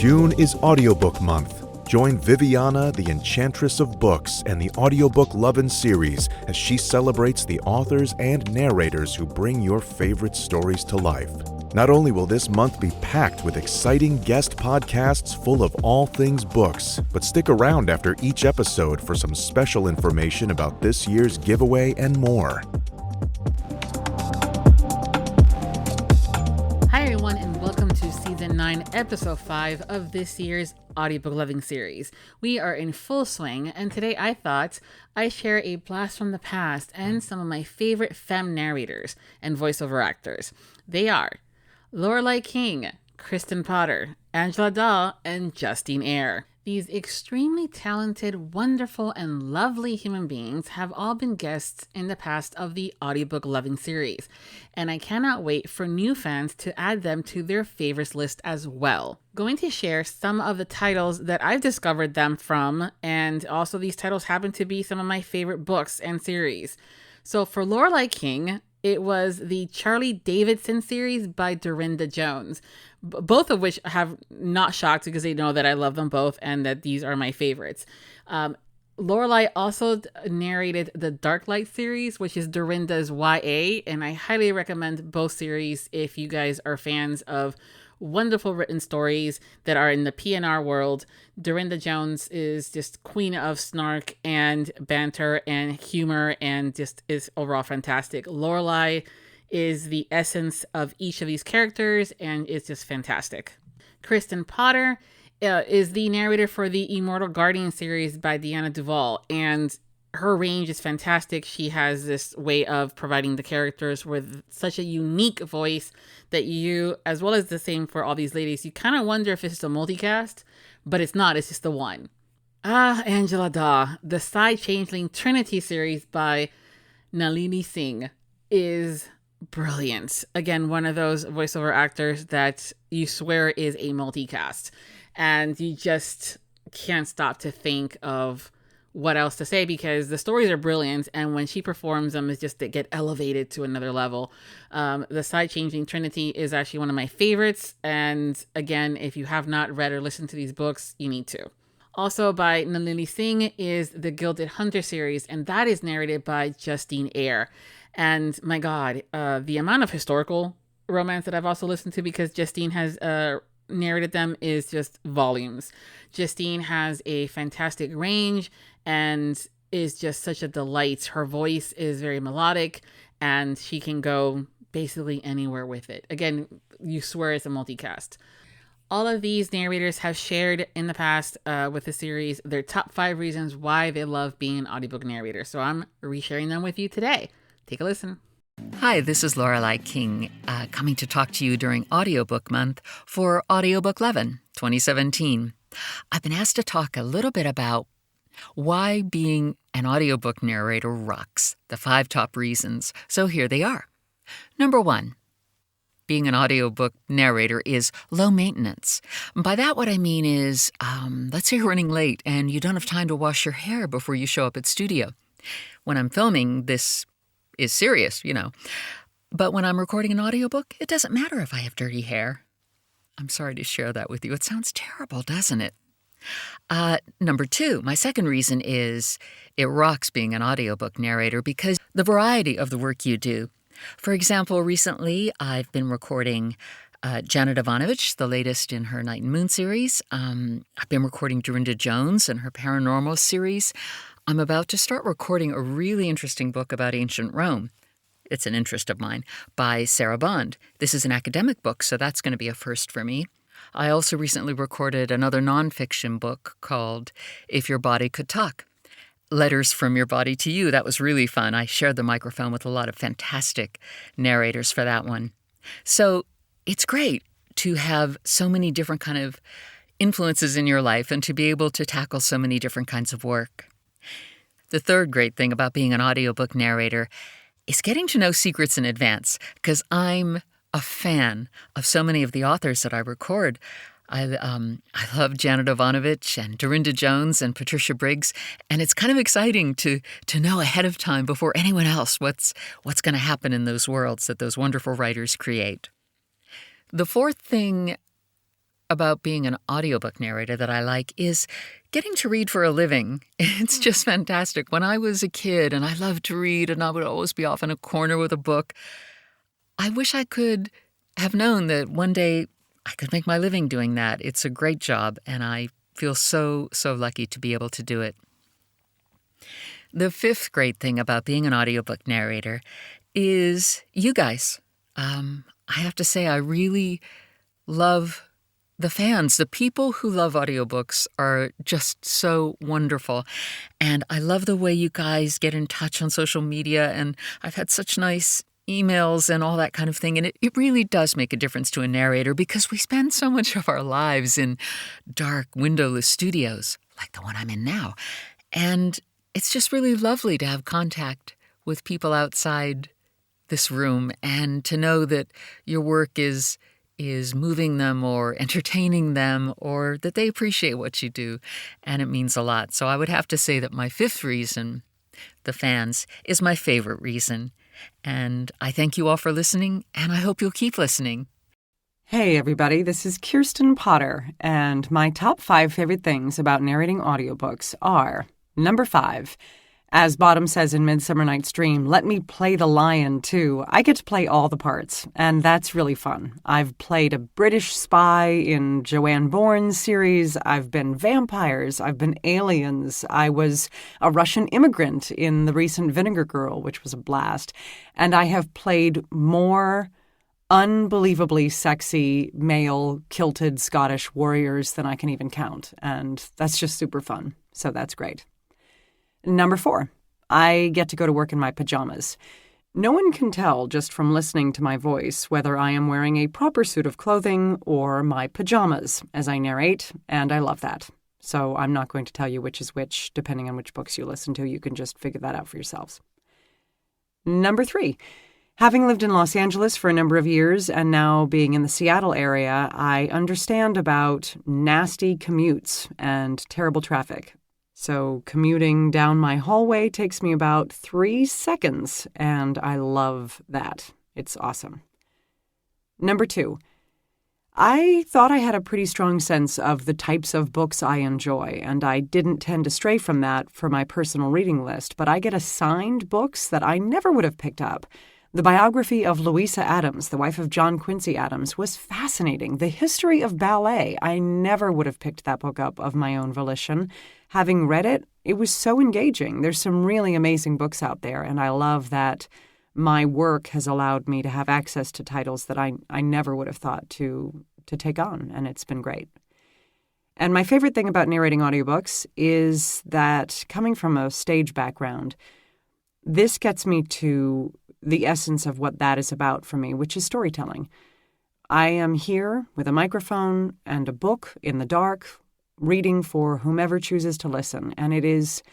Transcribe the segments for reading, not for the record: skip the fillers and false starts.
June is Audiobook Month. Join Viviana, the Enchantress of Books, and the Audiobook Lovin Series as she celebrates the authors and narrators who bring your favorite stories to life. Not only will this month be packed with exciting guest podcasts full of all things books, but stick around after each episode for some special information about this year's giveaway and more. Hi everyone, and welcome to Season 9, Episode 5 of this year's Audiobook Lovin Series. We are in full swing, and today I thought I'd share a blast from the past and some of my favorite femme narrators and voiceover actors. They are Lorelei King, Kristen Potter, Angela Dahl, and Justine Eyre. These extremely talented, wonderful, and lovely human beings have all been guests in the past of the Audiobook Lovin Series, and I cannot wait for new fans to add them to their favorites list as well. Going to share some of the titles that I've discovered them from, and also these titles happen to be some of my favorite books and series. So for Lorelei King, it was the Charlie Davidson series by Dorinda Jones, both of which have not shocked because they know that I love them both and that these are my favorites. Lorelei also narrated the Darklight series, which is Dorinda's YA, and I highly recommend both series if you guys are fans of wonderful written stories that are in the PNR world. Dorinda Jones is just queen of snark and banter and humor and just is overall fantastic. Lorelei is the essence of each of these characters and it's just fantastic. Kristen Potter is the narrator for the Immortal Guardian series by Deanna Duvall, and her range is fantastic. She has this way of providing the characters with such a unique voice that you, as well as the same for all these ladies, you kind of wonder if it's just a multicast, but it's not. It's just the one. Angela Dahl. The Side Changeling Trinity series by Nalini Singh is brilliant. Again, one of those voiceover actors that you swear is a multicast, and you just can't stop to think of what else to say because the stories are brilliant, and when she performs them, it's just they get elevated to another level. The Side Changing Trinity is actually one of my favorites, and again, if you have not read or listened to these books, you need to. Also by Nalini Singh is the Gilded Hunter series, and that is narrated by Justine Eyre. And my God, the amount of historical romance that I've also listened to because Justine has narrated them is just volumes. Justine has a fantastic range and is just such a delight. Her voice is very melodic and she can go basically anywhere with it. Again, you swear it's a multicast. All of these narrators have shared in the past with the series their top 5 reasons why they love being an audiobook narrator. So I'm resharing them with you today. Take a listen. Hi, this is Lorelei King, coming to talk to you during Audiobook Month for Audiobook Lovin 2017. I've been asked to talk a little bit about why being an audiobook narrator rocks, the 5 top reasons. So here they are. Number 1, being an audiobook narrator is low maintenance. By that, what I mean is, let's say you're running late and you don't have time to wash your hair before you show up at studio. When I'm filming, this is serious, you know. But when I'm recording an audiobook, it doesn't matter if I have dirty hair. I'm sorry to share that with you. It sounds terrible, doesn't it? Number 2, my second reason is it rocks being an audiobook narrator because the variety of the work you do. For example, recently I've been recording Janet Ivanovich, the latest in her Night and Moon series. I've been recording Dorinda Jones and her Paranormal series. I'm about to start recording a really interesting book about ancient Rome. It's an interest of mine, by Sarah Bond. This is an academic book, so that's going to be a first for me. I also recently recorded another nonfiction book called If Your Body Could Talk. Letters from Your Body to You. That was really fun. I shared the microphone with a lot of fantastic narrators for that one. So it's great to have so many different kind of influences in your life and to be able to tackle so many different kinds of work. The third great thing about being an audiobook narrator is getting to know secrets in advance, because I'm a fan of so many of the authors that I record. I love Janet Ivanovich and Dorinda Jones and Patricia Briggs, and it's kind of exciting to know ahead of time before anyone else what's going to happen in those worlds that those wonderful writers create. The fourth thing about being an audiobook narrator that I like is getting to read for a living. It's just fantastic. When I was a kid and I loved to read and I would always be off in a corner with a book, I wish I could have known that one day I could make my living doing that. It's a great job, and I feel so lucky to be able to do it. The fifth great thing about being an audiobook narrator is you guys. I have to say, I really love the fans. The people who love audiobooks are just so wonderful. And I love the way you guys get in touch on social media. And I've had such nice emails and all that kind of thing. And it really does make a difference to a narrator because we spend so much of our lives in dark, windowless studios, like the one I'm in now. And it's just really lovely to have contact with people outside this room and to know that your work is moving them or entertaining them or that they appreciate what you do. And it means a lot. So I would have to say that my fifth reason, the fans, is my favorite reason. And I thank you all for listening, and I hope you'll keep listening. Hey, everybody, this is Kirsten Potter, and my top 5 favorite things about narrating audiobooks are, number 5, as Bottom says in Midsummer Night's Dream, let me play the lion, too. I get to play all the parts, and that's really fun. I've played a British spy in Joanne Bourne's series. I've been vampires. I've been aliens. I was a Russian immigrant in the recent Vinegar Girl, which was a blast. And I have played more unbelievably sexy male kilted Scottish warriors than I can even count. And that's just super fun. So that's great. Number 4, I get to go to work in my pajamas. No one can tell just from listening to my voice whether I am wearing a proper suit of clothing or my pajamas as I narrate, and I love that. So I'm not going to tell you which is which, depending on which books you listen to. You can just figure that out for yourselves. Number 3, having lived in Los Angeles for a number of years and now being in the Seattle area, I understand about nasty commutes and terrible traffic. So commuting down my hallway takes me about 3 seconds, and I love that. It's awesome. Number 2, I thought I had a pretty strong sense of the types of books I enjoy, and I didn't tend to stray from that for my personal reading list, but I get assigned books that I never would have picked up. The biography of Louisa Adams, the wife of John Quincy Adams, was fascinating. The history of ballet, I never would have picked that book up of my own volition. Having read it, it was so engaging. There's some really amazing books out there, and I love that my work has allowed me to have access to titles that I never would have thought to take on, and it's been great. And my favorite thing about narrating audiobooks is that, coming from a stage background, this gets me to the essence of what that is about for me, which is storytelling. I am here with a microphone and a book in the dark, reading for whomever chooses to listen, and it is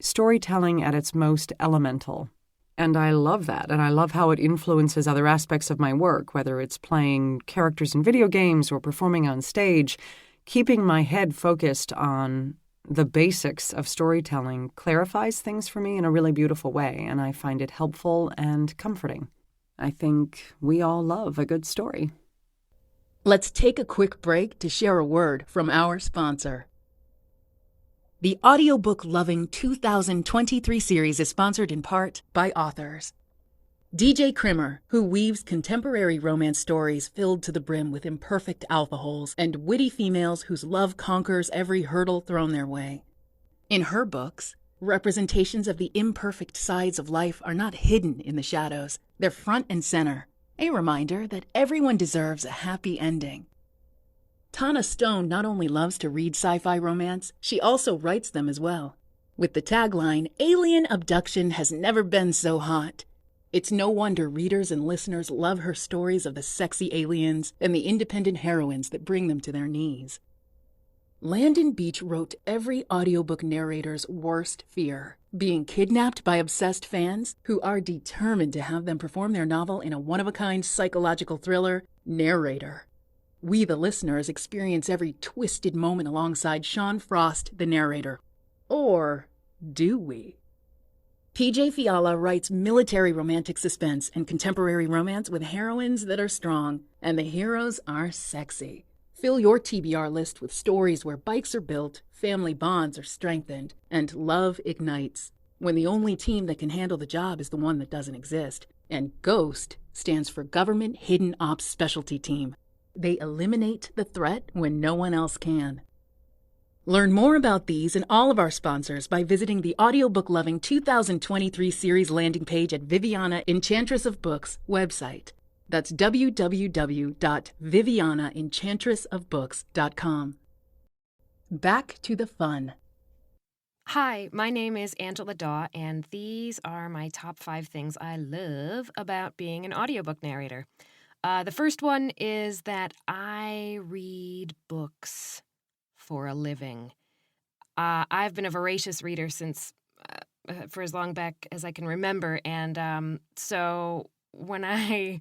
storytelling at its most elemental. And I love that, and I love how it influences other aspects of my work, whether it's playing characters in video games or performing on stage. Keeping my head focused on the basics of storytelling clarifies things for me in a really beautiful way, and I find it helpful and comforting. I think we all love a good story. Let's take a quick break to share a word from our sponsor. The Audiobook Lovin 2023 series is sponsored in part by authors. DJ Krimmer, who weaves contemporary romance stories filled to the brim with imperfect alpha holes and witty females whose love conquers every hurdle thrown their way. In her books, representations of the imperfect sides of life are not hidden in the shadows. They're front and center, a reminder that everyone deserves a happy ending. Tana Stone not only loves to read sci-fi romance, she also writes them as well. With the tagline, "Alien abduction has never been so hot." It's no wonder readers and listeners love her stories of the sexy aliens and the independent heroines that bring them to their knees. Landon Beach wrote every audiobook narrator's worst fear, being kidnapped by obsessed fans who are determined to have them perform their novel in a one-of-a-kind psychological thriller, Narrator. We, the listeners, experience every twisted moment alongside Sean Frost, the narrator. Or do we? PJ Fiala writes military romantic suspense and contemporary romance with heroines that are strong, and the heroes are sexy. Fill your TBR list with stories where bikes are built, family bonds are strengthened, and love ignites. When the only team that can handle the job is the one that doesn't exist. And GHOST stands for Government Hidden Ops Specialty Team. They eliminate the threat when no one else can. Learn more about these and all of our sponsors by visiting the Audiobook Lovin 2023 series landing page at Viviana, Enchantress of Books website. That's www.vivianaenchantressofbooks.com. Back to the fun. Hi, my name is Angela Daw, and these are my top 5 things I love about being an audiobook narrator. The first one is that I read books for a living. I've been a voracious reader since for as long back as I can remember, and so when I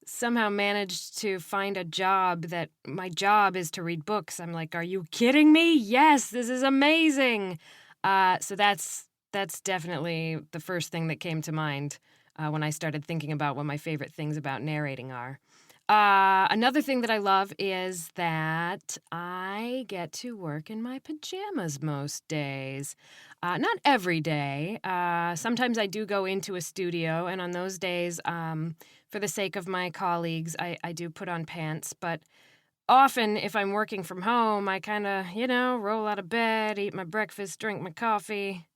somehow managed to find a job that my job is to read books, I'm like, are you kidding me? Yes, this is amazing. So that's definitely the first thing that came to mind when I started thinking about what my favorite things about narrating are. Another thing that I love is that I get to work in my pajamas most days. Not every day. Sometimes I do go into a studio, and on those days, for the sake of my colleagues, I do put on pants. But often, if I'm working from home, I kind of, roll out of bed, eat my breakfast, drink my coffee.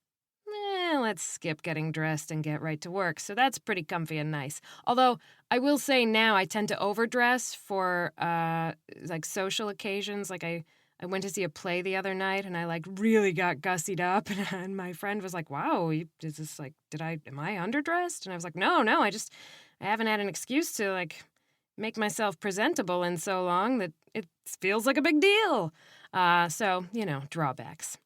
Let's skip getting dressed and get right to work. So that's pretty comfy and nice. Although I will say now I tend to overdress for like social occasions. Like I went to see a play the other night and I like really got gussied up and my friend was like, "Wow, is this like am I underdressed?" And I was like, "No, I haven't had an excuse to like make myself presentable in so long that it feels like a big deal." So, drawbacks.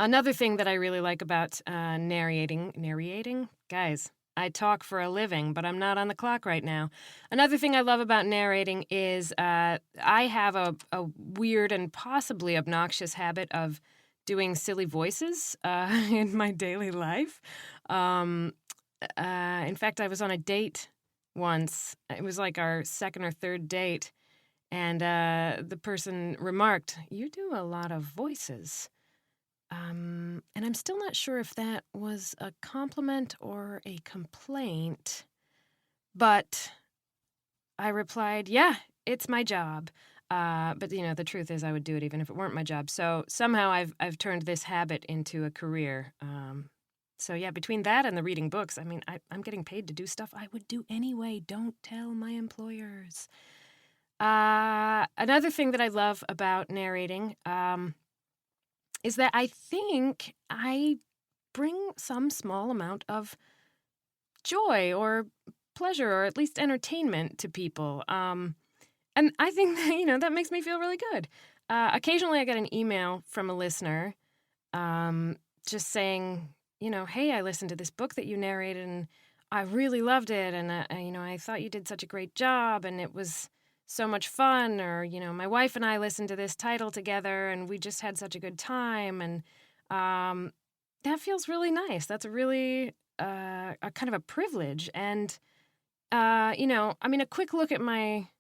Another thing that I really like about narrating, guys, I talk for a living, but I'm not on the clock right now. Another thing I love about narrating is I have a weird and possibly obnoxious habit of doing silly voices in my daily life. In fact, I was on a date once. It was like our second or third date, and the person remarked, "You do a lot of voices." And I'm still not sure if that was a compliment or a complaint, but I replied, "Yeah, it's my job." But the truth is I would do it even if it weren't my job. So somehow I've turned this habit into a career. So yeah, between that and the reading books, I mean, I'm getting paid to do stuff I would do anyway. Don't tell my employers. Another thing that I love about narrating, is that I think I bring some small amount of joy or pleasure or at least entertainment to people. And I think that, that makes me feel really good. Occasionally I get an email from a listener just saying, "Hey, I listened to this book that you narrated and I really loved it. And, I thought you did such a great job and it was so much fun," or, "My wife and I listened to this title together and we just had such a good time." And that feels really nice. That's a really a kind of a privilege. And, a quick look at my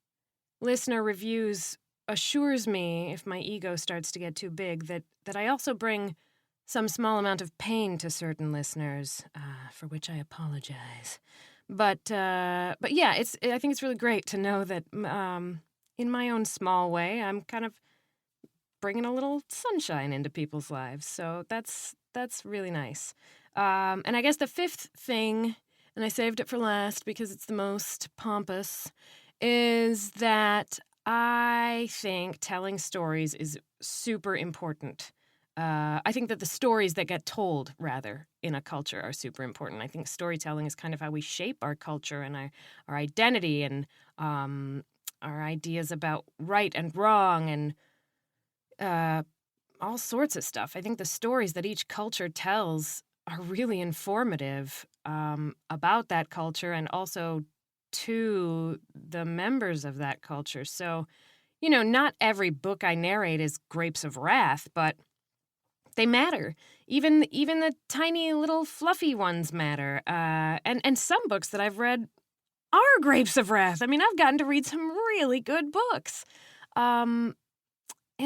listener reviews assures me, if my ego starts to get too big, that I also bring some small amount of pain to certain listeners, for which I apologize. But yeah, I think it's really great to know that in my own small way, I'm kind of bringing a little sunshine into people's lives. So that's really nice. And I guess the fifth thing, and I saved it for last because it's the most pompous, is that I think telling stories is super important. I think that the stories that get told, rather, in a culture are super important. I think storytelling is kind of how we shape our culture and our identity and our ideas about right and wrong and all sorts of stuff. I think the stories that each culture tells are really informative about that culture and also to the members of that culture. So, not every book I narrate is Grapes of Wrath, but they matter. Even the tiny little fluffy ones matter. And some books that I've read are Grapes of Wrath. I mean, I've gotten to read some really good books. And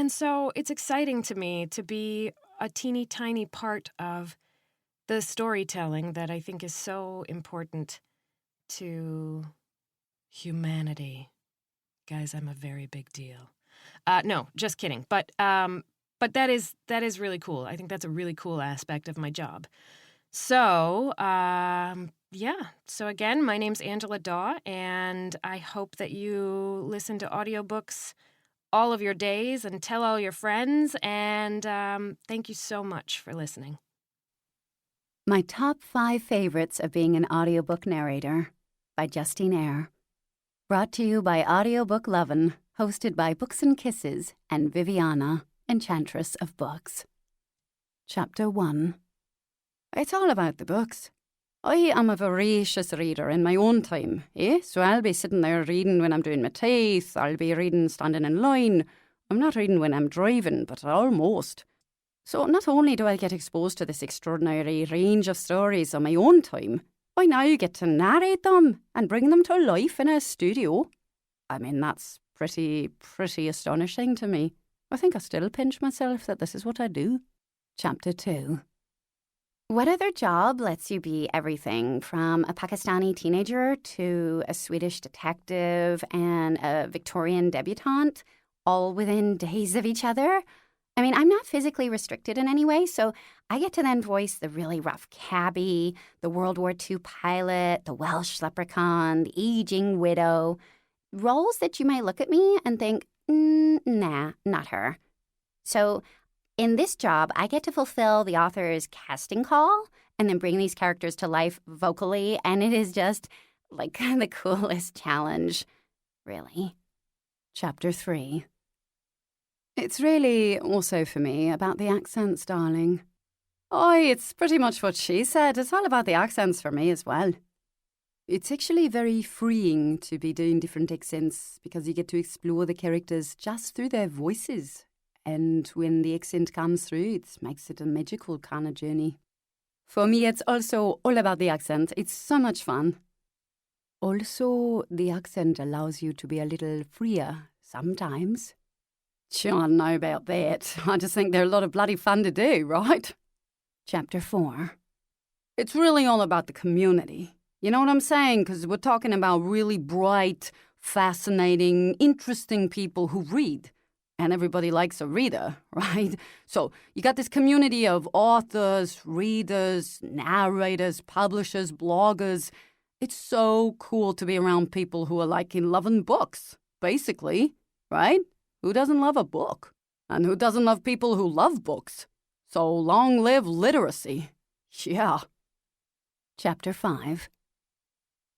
so it's exciting to me to be a teeny tiny part of the storytelling that I think is so important to humanity. Guys, I'm a very big deal. No, just kidding. But that is really cool. I think that's a really cool aspect of my job. So, So again, my name's Angela Daw, and I hope that you listen to audiobooks all of your days and tell all your friends. And thank you so much for listening. My top 5 favorites of being an audiobook narrator by Justine Eyre. Brought to you by Audiobook Lovin, hosted by Books and Kisses and Viviana, Enchantress of Books. Chapter 1. It's all about the books. I am a voracious reader in my own time, So I'll be sitting there reading when I'm doing my teeth, I'll be reading standing in line. I'm not reading when I'm driving, but almost. So not only do I get exposed to this extraordinary range of stories on my own time, I now get to narrate them and bring them to life in a studio. I mean, that's pretty astonishing to me. I think I still pinch myself that this is what I do. Chapter 2. What other job lets you be everything from a Pakistani teenager to a Swedish detective and a Victorian debutante, all within days of each other? I mean, I'm not physically restricted in any way, so I get to then voice the really rough cabbie, the World War II pilot, the Welsh leprechaun, the aging widow, roles that you might look at me and think, nah, not her. So in this job, I get to fulfill the author's casting call and then bring these characters to life vocally, and it is just like the coolest challenge, really. Chapter 3. It's really also for me about the accents, darling. It's pretty much what she said. It's all about the accents for me as well. It's actually very freeing to be doing different accents because you get to explore the characters just through their voices. And when the accent comes through, it makes it a magical kind of journey. For me, it's also all about the accent. It's so much fun. Also, the accent allows you to be a little freer sometimes. Sure, I don't know about that. I just think they're a lot of bloody fun to do, right? Chapter 4. It's really all about the community. You know what I'm saying? Because we're talking about really bright, fascinating, interesting people who read. And everybody likes a reader, right? So you got this community of authors, readers, narrators, publishers, bloggers. It's so cool to be around people who are loving books, basically, right? Who doesn't love a book? And who doesn't love people who love books? So long live literacy. Yeah. Chapter 5.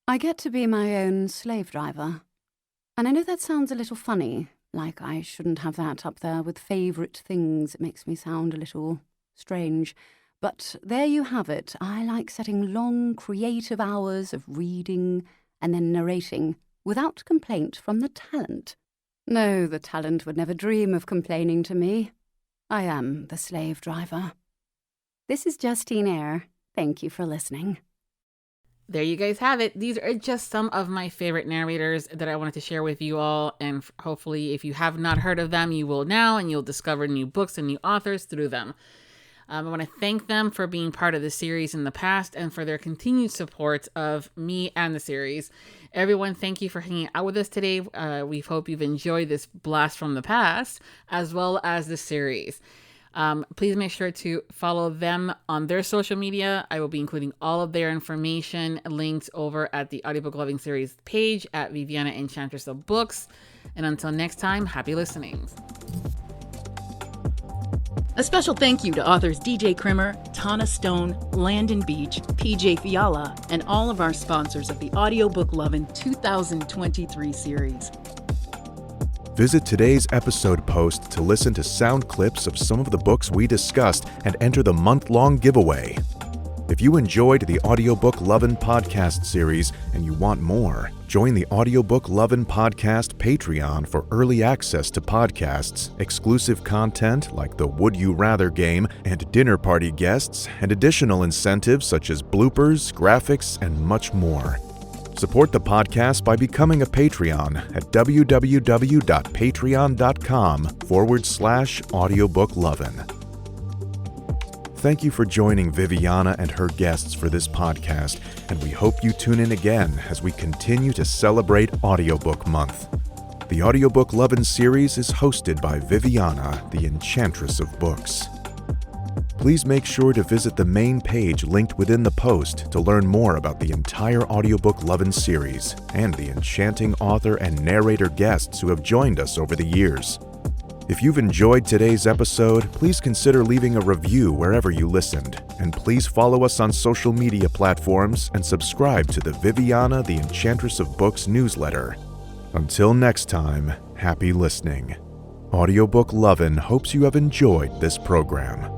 I get to be my own slave driver. And I know that sounds a little funny, like I shouldn't have that up there with favourite things. It makes me sound a little strange. But there you have it. I like setting long, creative hours of reading and then narrating without complaint from the talent. No, the talent would never dream of complaining to me. I am the slave driver. This is Justine Eyre. Thank you for listening. There you guys have it. These are just some of my favorite narrators that I wanted to share with you all. And hopefully, if you have not heard of them, you will now, and you'll discover new books and new authors through them. I want to thank them for being part of the series in the past and for their continued support of me and the series. Everyone, thank you for hanging out with us today. We hope you've enjoyed this blast from the past, as well as the series. Please make sure to follow them on their social media. I will be including all of their information linked over at the Audiobook Lovin Series page at Viviana, Enchantress of Books. And until next time, happy listenings. A special thank you to authors DJ Krimmer, Tana Stone, Landon Beach, PJ Fiala, and all of our sponsors of the Audiobook Lovin 2023 series. Visit today's episode post to listen to sound clips of some of the books we discussed and enter the month-long giveaway. If you enjoyed the Audiobook Lovin podcast series and you want more, join the Audiobook Lovin podcast Patreon for early access to podcasts, exclusive content like the Would You Rather game and dinner party guests, and additional incentives such as bloopers, graphics, and much more. Support the podcast by becoming a Patreon at www.patreon.com/audiobookluvin. Thank you for joining Viviana and her guests for this podcast, and we hope you tune in again as we continue to celebrate Audiobook Month. The Audiobook Lovin Series is hosted by Viviana, the Enchantress of Books. Please make sure to visit the main page linked within the post to learn more about the entire Audiobook Lovin Series and the enchanting author and narrator guests who have joined us over the years. If you've enjoyed today's episode, please consider leaving a review wherever you listened, and please follow us on social media platforms and subscribe to the Viviana, the Enchantress of Books newsletter. Until next time, happy listening. Audiobook Lovin hopes you have enjoyed this program.